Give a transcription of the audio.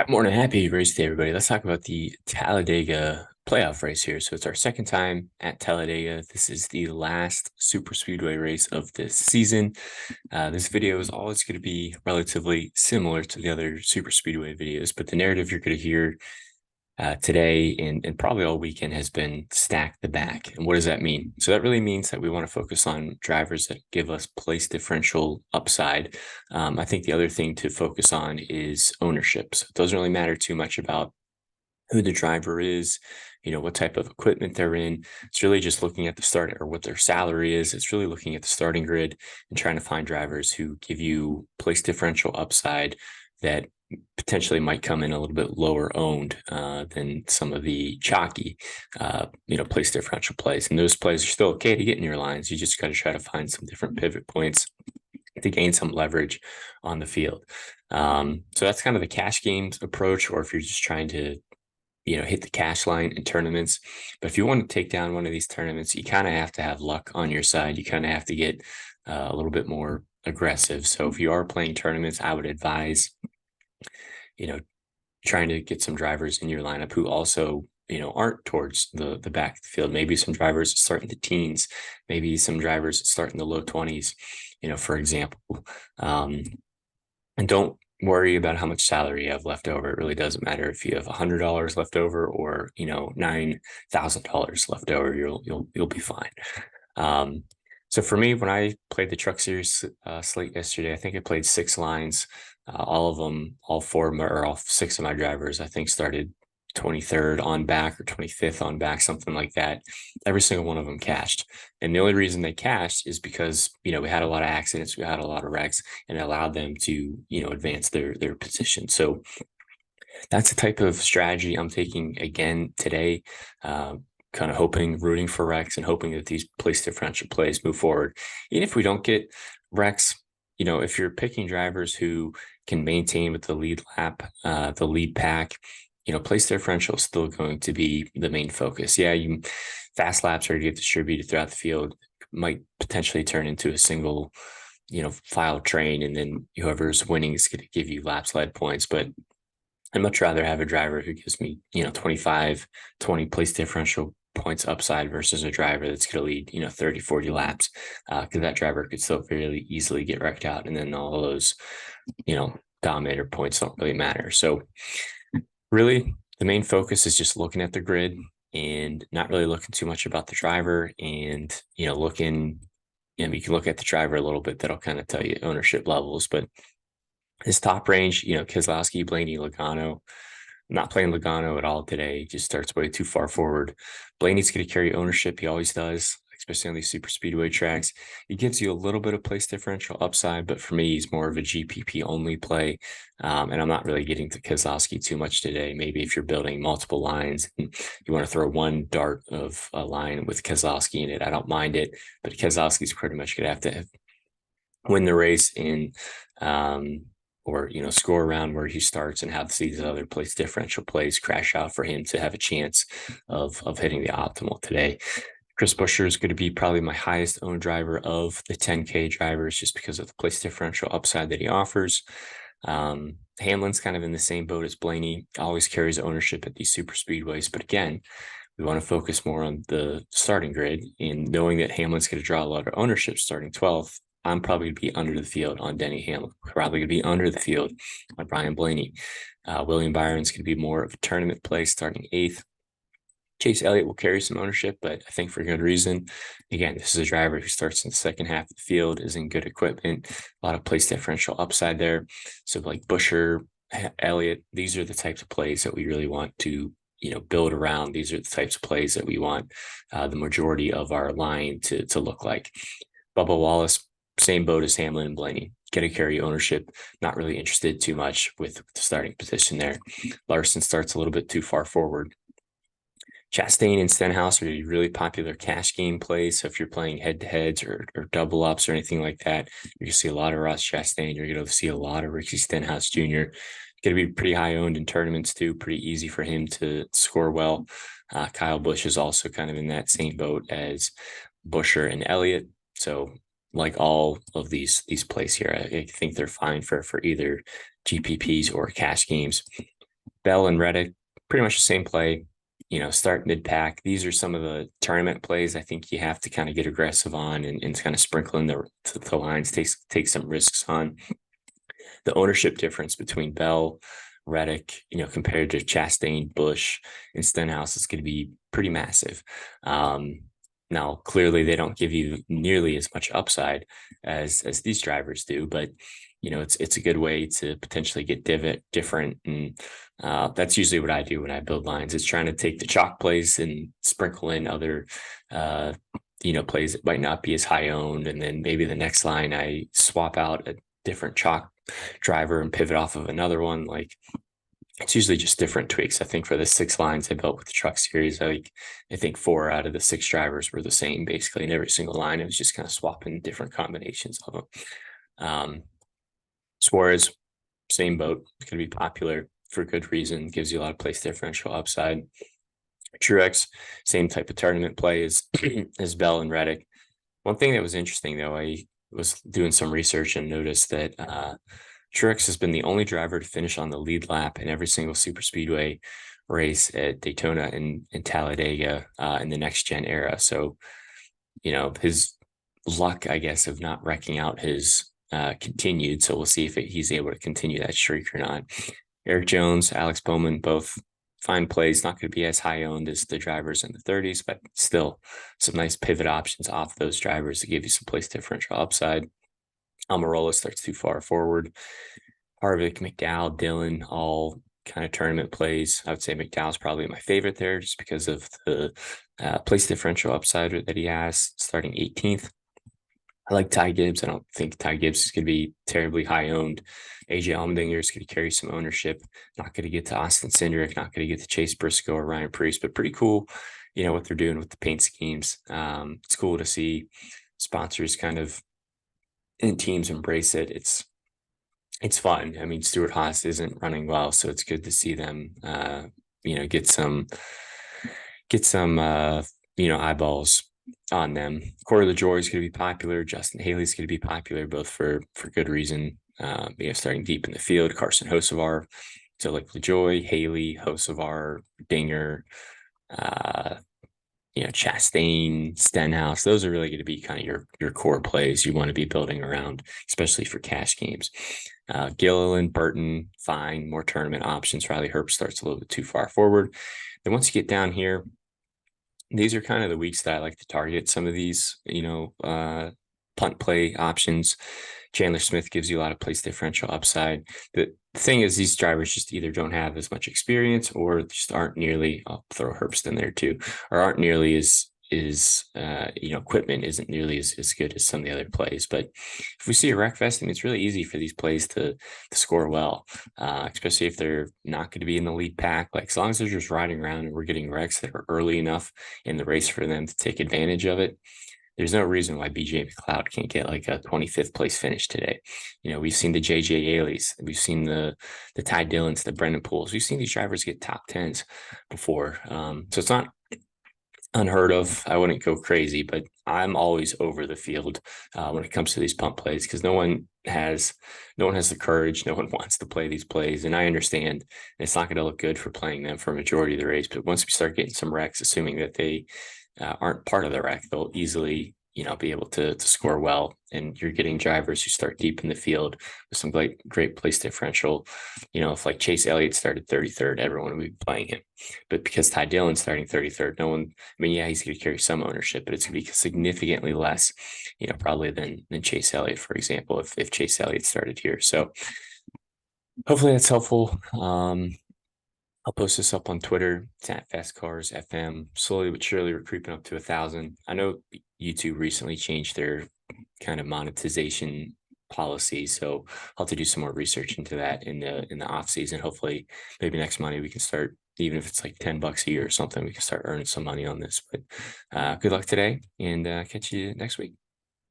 Morning, happy race day, everybody. Let's talk about the Talladega playoff race here. So it's our second time at Talladega. This is the last super speedway race of this season. This video is always going to be relatively similar to the other super speedway videos, but the narrative you're going to hear today and probably all weekend has been stack the back. And what does that mean? So that really means that we want to focus on drivers that give us place differential upside. I think the other thing to focus on is ownership. So it doesn't really matter too much about who the driver is, what type of equipment they're in. It's really just looking at the start or what their salary is. It's really looking at the starting grid and trying to find drivers who give you place differential upside that potentially might come in a little bit lower owned than some of the chalky, place differential plays. And those plays are still okay to get in your lines. You just got to try to find some different pivot points to gain some leverage on the field. So that's kind of the cash games approach, or if you're just trying to hit the cash line in tournaments. But if you want to take down one of these tournaments, you kind of have to have luck on your side. You kind of have to get a little bit more aggressive. So if you are playing tournaments, I would advise, trying to get some drivers in your lineup who also, aren't towards the back of the field. Maybe some drivers start in the teens, maybe some drivers start in the low 20s, for example. And don't worry about how much salary you have left over. It really doesn't matter if you have $100 left over or $9,000 left over. You'll be fine. So for me, when I played the Truck Series slate yesterday, I think I played 6 lines. All of them, all 4 or all 6 of my drivers, I think started 23rd on back or 25th on back, something like that. Every single one of them cashed. And the only reason they cashed is because, we had a lot of accidents, we had a lot of wrecks, and it allowed them to, advance their position. So that's the type of strategy I'm taking again today. Kind of rooting for wrecks and hoping that these place differential plays move forward. Even if we don't get wrecks, if you're picking drivers who can maintain with the lead lap, the lead pack, place differential is still going to be the main focus. Yeah, fast laps are to get distributed throughout the field, might potentially turn into a single, file train, and then whoever's winning is going to give you laps led points. But I'd much rather have a driver who gives me, 25, 20 place differential points upside versus a driver that's going to lead, 30, 40 laps, because that driver could still fairly easily get wrecked out. And then all those, dominator points don't really matter. So really, the main focus is just looking at the grid and not really looking too much about the driver and, you can look at the driver a little bit. That'll kind of tell you ownership levels, but his top range, Keselowski, Blaney, Logano. Not playing Logano at all today. He just starts way too far forward. Blaney's going to carry ownership. He always does, especially on these super speedway tracks. He gives you a little bit of place differential upside, but for me, he's more of a GPP only play. And I'm not really getting to Keselowski too much today. Maybe if you're building multiple lines and you want to throw one dart of a line with Keselowski in it, I don't mind it. But Keselowski's pretty much going to have to win the race in or score around where he starts and have these other place differential plays crash out for him to have a chance of hitting the optimal today. Chris Buescher is going to be probably my highest owned driver of the 10K drivers just because of the place differential upside that he offers. Hamlin's kind of in the same boat as Blaney, always carries ownership at these super speedways. But again, we want to focus more on the starting grid, and knowing that Hamlin's going to draw a lot of ownership starting 12th, I'm probably going to be under the field on Denny Hamlin. Probably going to be under the field on Brian Blaney. William Byron's going to be more of a tournament play starting 8th. Chase Elliott will carry some ownership, but I think for good reason. Again, this is a driver who starts in the second half of the field, is in good equipment, a lot of place differential upside there. So like Buescher, Elliott, these are the types of plays that we really want to build around. These are the types of plays that we want the majority of our line to look like. Bubba Wallace, same boat as Hamlin and Blaney. Going to carry ownership. Not really interested too much with the starting position there. Larson starts a little bit too far forward. Chastain and Stenhouse are really popular cash game plays. So if you're playing head-to-heads or double ups or anything like that, you're going to see a lot of Ross Chastain. You're going to see a lot of Ricky Stenhouse Jr. Going to be pretty high owned in tournaments too. Pretty easy for him to score well. Kyle Busch is also kind of in that same boat as Buescher and Elliott. So like all of these plays here, I think they're fine for either GPPs or cash games. Bell and Reddick, pretty much the same play. Start mid pack. These are some of the tournament plays I think you have to kind of get aggressive on and kind of sprinkle in the lines, take some risks on. The ownership difference between Bell, Reddick, compared to Chastain, Busch, and Stenhouse is going to be pretty massive. Now, clearly, they don't give you nearly as much upside as these drivers do, but it's a good way to potentially get different, and that's usually what I do when I build lines. It's trying to take the chalk plays and sprinkle in other plays that might not be as high owned, and then maybe the next line I swap out a different chalk driver and pivot off of another one. Like, it's usually just different tweaks. I think for the 6 lines I built with the truck series, I think 4 out of the 6 drivers were the same basically in every single line. It was just kind of swapping different combinations of them. Suarez, same boat. It's going to be popular for good reason. Gives you a lot of place differential upside. Truex, same type of tournament play as Bell and Reddick. One thing that was interesting though, I was doing some research and noticed that Truex has been the only driver to finish on the lead lap in every single super speedway race at Daytona and Talladega in the next gen era. So, his luck, I guess, of not wrecking out his continued. So we'll see if he's able to continue that streak or not. Eric Jones, Alex Bowman, both fine plays, not going to be as high owned as the drivers in the 30s, but still some nice pivot options off those drivers to give you some place differential upside. Almirola starts too far forward. Harvick, McDowell, Dillon, all kind of tournament plays. I would say McDowell's probably my favorite there just because of the place differential upside that he has, starting 18th. I like Ty Gibbs. I don't think Ty Gibbs is going to be terribly high owned. AJ Allmendinger is going to carry some ownership. Not going to get to Austin Cindric, not going to get to Chase Briscoe or Ryan Preece, but pretty cool, what they're doing with the paint schemes. It's cool to see sponsors kind of and teams embrace it. It's fun. I mean, Stuart Haas isn't running well, so it's good to see them, get some eyeballs on them. Corey LaJoie is going to be popular. Justin Haley's going to be popular, both for good reason. Starting deep in the field, Carson Hocevar. So like LaJoie, Haley, Hocevar, Dinger, Chastain, Stenhouse, those are really going to be kind of your core plays you want to be building around, especially for cash games. Gilliland, Burton, fine, more tournament options. Riley Herbst starts a little bit too far forward. Then once you get down here, these are kind of the weeks that I like to target some of these, punt play options. Chandler Smith gives you a lot of place differential upside. The thing is, these drivers just either don't have as much experience or just aren't nearly, I'll throw Herbst in there too, or aren't nearly as equipment isn't nearly as good as some of the other plays. But if we see a wreck fest, I mean, it's really easy for these plays to score well, especially if they're not going to be in the lead pack. Like, as long as they're just riding around and we're getting wrecks that are early enough in the race for them to take advantage of it, there's no reason why BJ McLeod can't get like a 25th place finish today. We've seen the JJ Yaleys, we've seen the Ty Dillons, the Brendan Pools. We've seen these drivers get top 10s before. So it's not unheard of. I wouldn't go crazy, but I'm always over the field when it comes to these pump plays, because no one has the courage. No one wants to play these plays, and I understand it's not going to look good for playing them for a majority of the race. But once we start getting some wrecks, assuming that they aren't part of the wreck, they'll easily be able to score well. And you're getting drivers who start deep in the field with some great place differential. If like Chase Elliott started 33rd, everyone would be playing him. But because Ty Dillon's starting 33rd, no one, he's going to carry some ownership, but it's going to be significantly less, probably than Chase Elliott, for example, if Chase Elliott started here. So hopefully that's helpful. I'll post this up on Twitter. It's at Fast Cars FM. Slowly but surely, we're creeping up to 1,000. I know YouTube recently changed their kind of monetization policy, so I'll have to do some more research into that in the off season. Hopefully, maybe next Monday we can start, even if it's like $10 a year or something, we can start earning some money on this. But good luck today, and catch you next week.